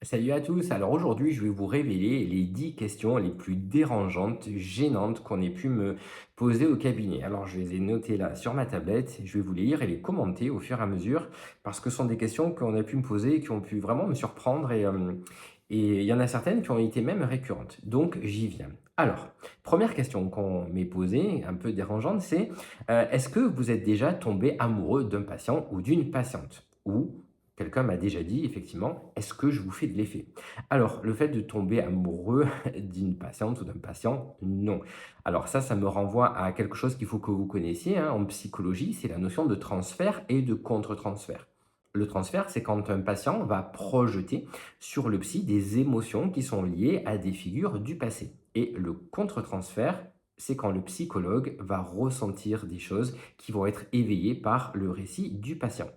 Salut à tous, alors aujourd'hui je vais vous révéler les 10 questions les plus dérangeantes, gênantes qu'on ait pu me poser au cabinet. Alors je les ai notées là sur ma tablette, je vais vous les lire et les commenter au fur et à mesure parce que ce sont des questions qu'on a pu me poser et qui ont pu vraiment me surprendre et il y en a certaines qui ont été même récurrentes. Donc j'y viens. Alors, première question qu'on m'est posée, un peu dérangeante, c'est est-ce que vous êtes déjà tombé amoureux d'un patient ou d'une patiente? Ou quelqu'un m'a déjà dit effectivement: «Est-ce que je vous fais de l'effet?» Alors, le fait de tomber amoureux d'une patiente ou d'un patient, non. Alors ça me renvoie à quelque chose qu'il faut que vous connaissiez, hein, en psychologie, c'est la notion de transfert et de contre-transfert. Le transfert, c'est quand un patient va projeter sur le psy des émotions qui sont liées à des figures du passé. Et le contre-transfert, c'est quand le psychologue va ressentir des choses qui vont être éveillées par le récit du patient.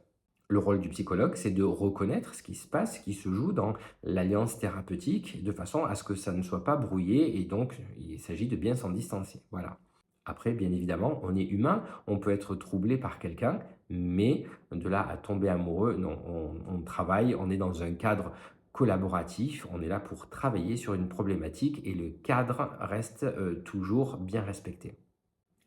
Le rôle du psychologue, c'est de reconnaître ce qui se passe, ce qui se joue dans l'alliance thérapeutique, de façon à ce que ça ne soit pas brouillé et donc il s'agit de bien s'en distancer. Voilà. Après, bien évidemment, on est humain, on peut être troublé par quelqu'un, mais de là à tomber amoureux, non, on travaille, on est dans un cadre collaboratif, on est là pour travailler sur une problématique et le cadre reste toujours bien respecté.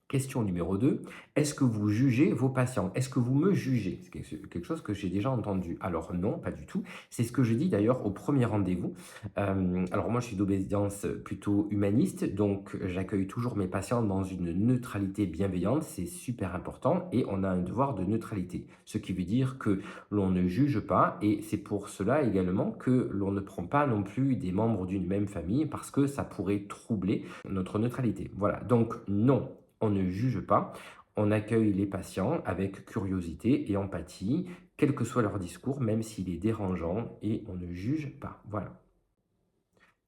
Question numéro 2, est-ce que vous jugez vos patients? Est-ce que vous me jugez? C'est quelque chose que j'ai déjà entendu. Alors non, pas du tout. C'est ce que je dis d'ailleurs au premier rendez-vous. Alors moi, je suis d'obédience plutôt humaniste, donc j'accueille toujours mes patients dans une neutralité bienveillante, c'est super important et on a un devoir de neutralité. Ce qui veut dire que l'on ne juge pas et c'est pour cela également que l'on ne prend pas non plus des membres d'une même famille parce que ça pourrait troubler notre neutralité. Voilà, donc non, on ne juge pas, on accueille les patients avec curiosité et empathie, quel que soit leur discours, même s'il est dérangeant, et on ne juge pas. Voilà.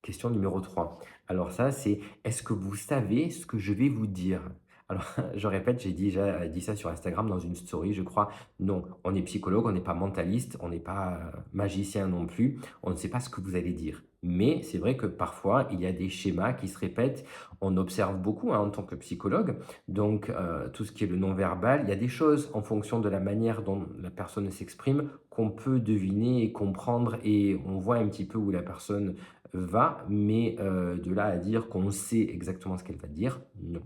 Question numéro 3. Alors ça, c'est est-ce que vous savez ce que je vais vous dire? Alors, je répète, j'ai déjà dit ça sur Instagram dans une story, je crois. Non, on est psychologue, on n'est pas mentaliste, on n'est pas magicien non plus. On ne sait pas ce que vous allez dire. Mais c'est vrai que parfois, il y a des schémas qui se répètent. On observe beaucoup, hein, en tant que psychologue. Donc, tout ce qui est le non-verbal, il y a des choses en fonction de la manière dont la personne s'exprime qu'on peut deviner et comprendre et on voit un petit peu où la personne va, mais de là à dire qu'on sait exactement ce qu'elle va dire, non.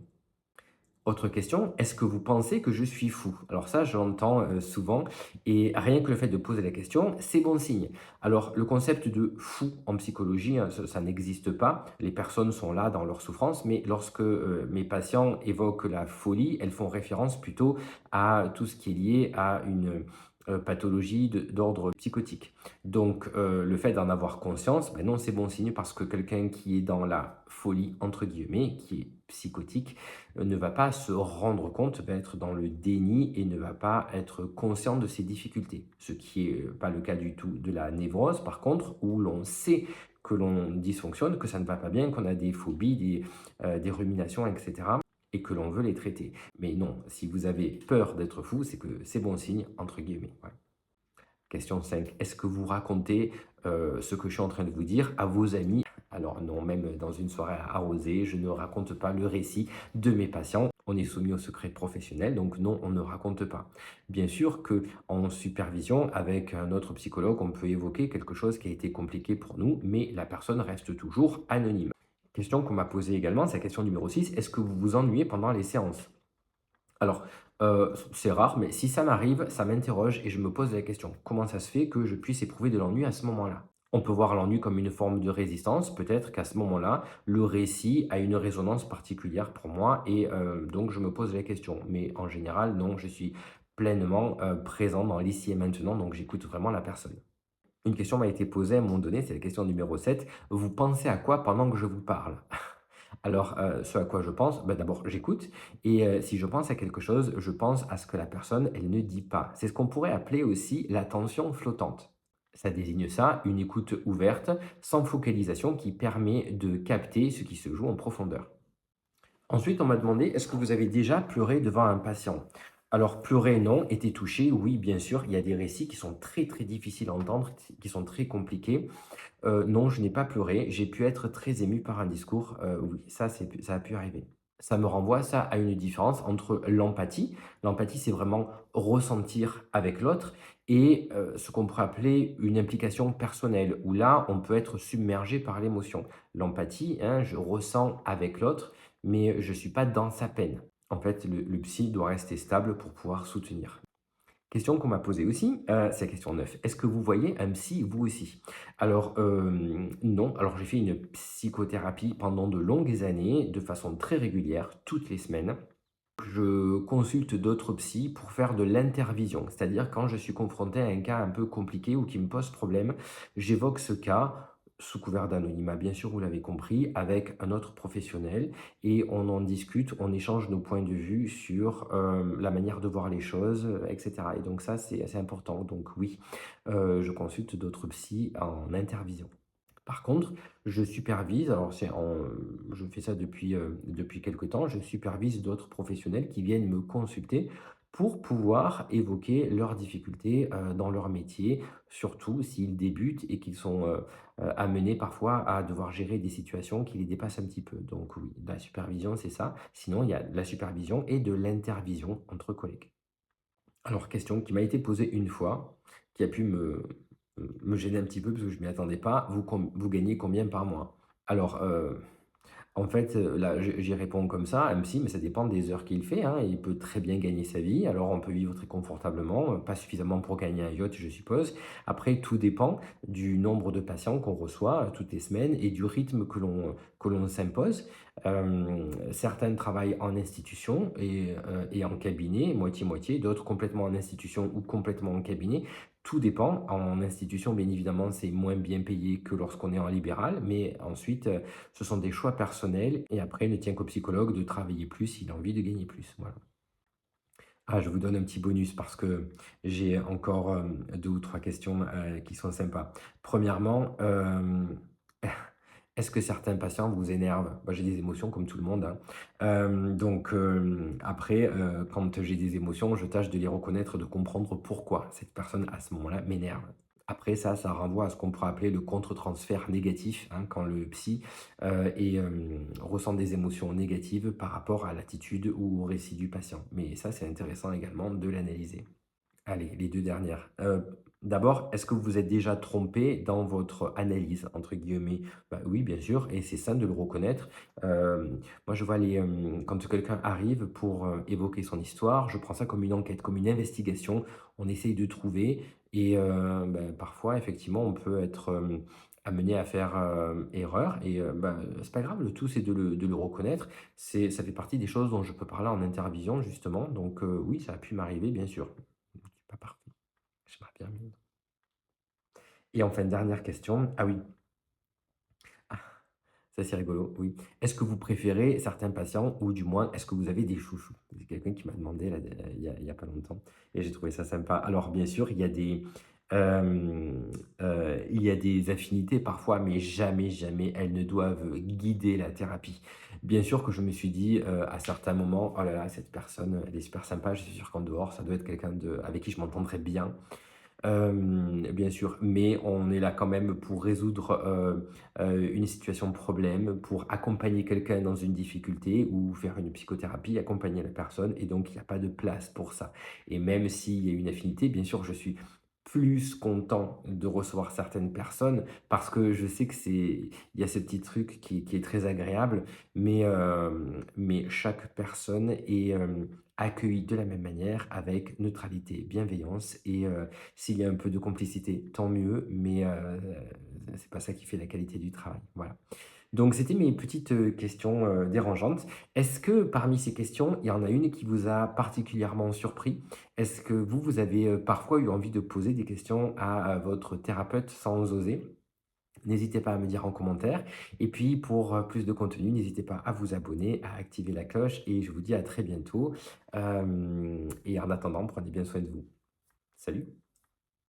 Autre question, est-ce que vous pensez que je suis fou? Alors ça, je l'entends souvent et rien que le fait de poser la question, c'est bon signe. Alors le concept de fou en psychologie, hein, ça n'existe pas. Les personnes sont là dans leur souffrance, mais lorsque mes patients évoquent la folie, elles font référence plutôt à tout ce qui est lié à une pathologie d'ordre psychotique. Donc le fait d'en avoir conscience, ben non, c'est bon signe parce que quelqu'un qui est dans la folie, entre guillemets, qui est psychotique, ne va pas se rendre compte, va être dans le déni et ne va pas être conscient de ses difficultés. Ce qui est pas le cas du tout de la névrose, par contre, où l'on sait que l'on dysfonctionne, que ça ne va pas bien, qu'on a des phobies, des ruminations, etc. et que l'on veut les traiter. Mais non, si vous avez peur d'être fou, c'est que c'est bon signe, entre guillemets. Ouais. Question 5. Est-ce que vous racontez ce que je suis en train de vous dire à vos amis? Alors non, même dans une soirée arrosée, je ne raconte pas le récit de mes patients. On est soumis au secret professionnel, donc non, on ne raconte pas. Bien sûr que en supervision, avec un autre psychologue, on peut évoquer quelque chose qui a été compliqué pour nous, mais la personne reste toujours anonyme. Question qu'on m'a posée également, c'est la question numéro 6. Est-ce que vous vous ennuyez pendant les séances? Alors, c'est rare, mais si ça m'arrive, ça m'interroge et je me pose la question: «Comment ça se fait que je puisse éprouver de l'ennui à ce moment-là?» On peut voir l'ennui comme une forme de résistance, peut-être qu'à ce moment-là, le récit a une résonance particulière pour moi et donc je me pose la question. Mais en général, non, je suis pleinement, présent dans l'ici et maintenant, donc j'écoute vraiment la personne. Une question m'a été posée à un moment donné, c'est la question numéro 7. Vous pensez à quoi pendant que je vous parle? Alors, ce à quoi je pense, bah, d'abord j'écoute et si je pense à quelque chose, je pense à ce que la personne, elle ne dit pas. C'est ce qu'on pourrait appeler aussi l'attention flottante. Ça désigne ça, une écoute ouverte, sans focalisation, qui permet de capter ce qui se joue en profondeur. Ensuite, on m'a demandé: «Est-ce que vous avez déjà pleuré devant un patient?» Alors pleurer, non. Été touché, oui, bien sûr. Il y a des récits qui sont très, très difficiles à entendre, qui sont très compliqués. Non, je n'ai pas pleuré. J'ai pu être très ému par un discours, oui, ça a pu arriver. Ça me renvoie ça à une différence entre l'empathie. L'empathie, c'est vraiment ressentir avec l'autre et ce qu'on pourrait appeler une implication personnelle, où là, on peut être submergé par l'émotion. L'empathie, hein, je ressens avec l'autre, mais je ne suis pas dans sa peine. En fait, le psy doit rester stable pour pouvoir soutenir. Question qu'on m'a posée aussi, c'est la question 9. Est-ce que vous voyez un psy vous aussi? Alors, non. Alors j'ai fait une psychothérapie pendant de longues années, de façon très régulière, toutes les semaines. Je consulte d'autres psys pour faire de l'intervision. C'est-à-dire quand je suis confronté à un cas un peu compliqué ou qui me pose problème, j'évoque ce cas sous couvert d'anonymat, bien sûr, vous l'avez compris, avec un autre professionnel et on en discute, on échange nos points de vue sur la manière de voir les choses, etc. Et donc ça, c'est assez important. Donc oui, je consulte d'autres psys en intervision. Par contre, je supervise, alors je fais ça depuis quelque temps, je supervise d'autres professionnels qui viennent me consulter pour pouvoir évoquer leurs difficultés, dans leur métier, surtout s'ils débutent et qu'ils sont, amenés parfois à devoir gérer des situations qui les dépassent un petit peu. Donc oui, la supervision, c'est ça. Sinon, il y a de la supervision et de l'intervision entre collègues. Alors, question qui m'a été posée une fois, qui a pu me gêner un petit peu parce que je m'y attendais pas. Vous gagnez combien par mois? Alors, en fait, là, j'y réponds comme ça, un psy, mais ça dépend des heures qu'il fait, hein. Il peut très bien gagner sa vie, alors on peut vivre très confortablement, pas suffisamment pour gagner un yacht, je suppose. Après, tout dépend du nombre de patients qu'on reçoit, toutes les semaines et du rythme que l'on s'impose. Certains travaillent en institution et en cabinet, moitié-moitié, d'autres complètement en institution ou complètement en cabinet. Tout dépend. En institution, bien évidemment, c'est moins bien payé que lorsqu'on est en libéral, mais ensuite, ce sont des choix personnels et après, il ne tient qu'au psychologue de travailler plus s'il a envie de gagner plus, voilà. Ah, je vous donne un petit bonus parce que j'ai encore, 2 ou 3 questions, qui sont sympas. Premièrement, est-ce que certains patients vous énervent? Moi, j'ai des émotions comme tout le monde, hein. Donc, après, quand j'ai des émotions, je tâche de les reconnaître, de comprendre pourquoi cette personne, à ce moment-là, m'énerve. Après ça renvoie à ce qu'on pourrait appeler le contre-transfert négatif, hein, quand le psy, ressent des émotions négatives par rapport à l'attitude ou au récit du patient. Mais ça, c'est intéressant également de l'analyser. Allez, les 2 dernières. D'abord, est-ce que vous vous êtes déjà trompé dans votre «analyse» entre guillemets? Bah, oui, bien sûr et c'est sain de le reconnaître. Moi, je vois quand quelqu'un arrive pour, évoquer son histoire, je prends ça comme une enquête, comme une investigation. On essaye de trouver et parfois, effectivement, on peut être, amené à faire, erreur et c'est pas grave, le tout, c'est de le reconnaître. Ça fait partie des choses dont je peux parler en intervision, justement donc oui, ça a pu m'arriver, bien sûr. Pas parfait. J'aimerais bien mieux. Et enfin, dernière question. Ah oui, ah, ça c'est rigolo, oui. Est-ce que vous préférez certains patients ou du moins, est-ce que vous avez des chouchous? C'est quelqu'un qui m'a demandé là, il y a pas longtemps et j'ai trouvé ça sympa. Alors bien sûr, il y a des affinités parfois, mais jamais, jamais elles ne doivent guider la thérapie. Bien sûr que je me suis dit, à certains moments: «Oh là là, cette personne, elle est super sympa, je suis sûr qu'en dehors, ça doit être quelqu'un avec qui je m'entendrais bien». Bien sûr, mais on est là quand même pour résoudre, une situation de problème, pour accompagner quelqu'un dans une difficulté ou faire une psychothérapie, accompagner la personne et donc il y a pas de place pour ça et même s'il y a une affinité, bien sûr, je suis plus content de recevoir certaines personnes parce que je sais que il y a ce petit truc qui est très agréable, mais chaque personne est, accueillie de la même manière avec neutralité, bienveillance et s'il y a un peu de complicité, tant mieux, mais c'est pas ça qui fait la qualité du travail, voilà. Donc c'était mes petites, questions, dérangeantes. Est-ce que parmi ces questions, il y en a une qui vous a particulièrement surpris? Est-ce que vous avez, parfois eu envie de poser des questions à votre thérapeute sans oser? N'hésitez pas à me dire en commentaire et puis pour, plus de contenu, n'hésitez pas à vous abonner, à activer la cloche et je vous dis à très bientôt, et en attendant, prenez bien soin de vous. Salut.